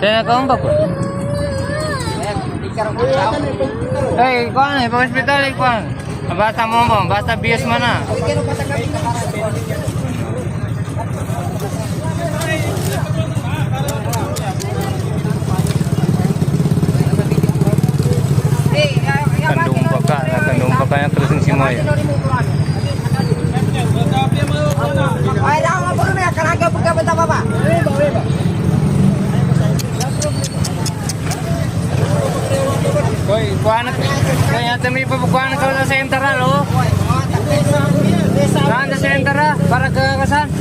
Kaya kaumbak ko. Kuan hospital kuan. Basta mo basta bias mana. Kandung baka yang terus Simoy. Ay, lang mo na kanaga pagkabata baba. Koy, kuan kaya temi pabukuan ka sa center lo. Saan sa center para ke kasan?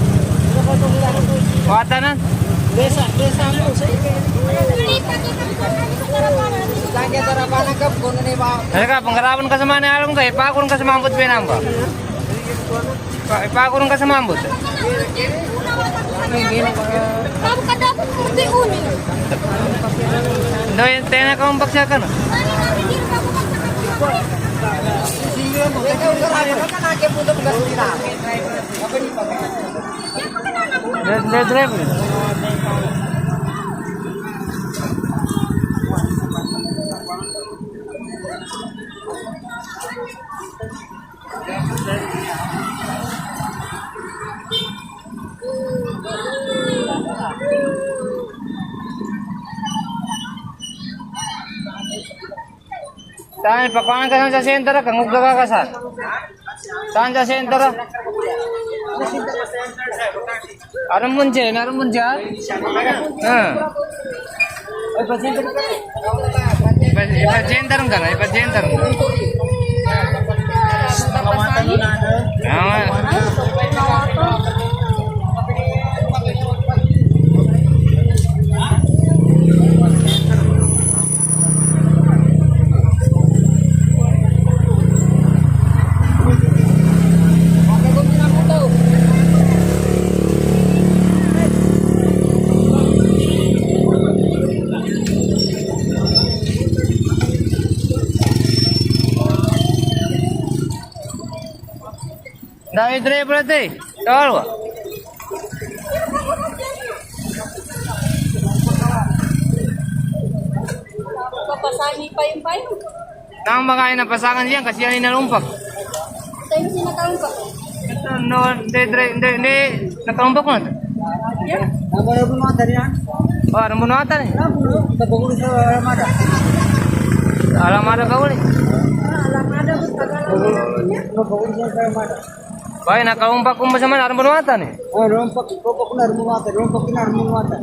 Watanan. Desa mo sa lagi tarapan ka kuno ni ba. Ka penggarapan ka sa mana alam ka ipakon ka sa mambut pinam ba? Ipakon ka sa mambut. Kamu kada aku kurti uni. Doy tena ka umbak siya ka no. Drive. Saan pakuan ka sa center ka ngugla ka saan? Saan sa center? Aram munje. Ipa-center ka na, ipa-center. Dahil driver natin. Tawal ba? Papasahin pa yung payo. Tama ba kayo napasangan diyan kasi yan inalumpak? Tayo sinakaon pa. Ito, no, hindi, nakalumpak mo na ito. Ano ba yung mga tarihan? Ano mo na ata eh? Tabagulo sa Alamada. Alamada ka ulit. Alamada mo Tabagulo sa Alamada. Baik, nakalumpak kung masama, ano mo na ata eh? Rompak na rumata.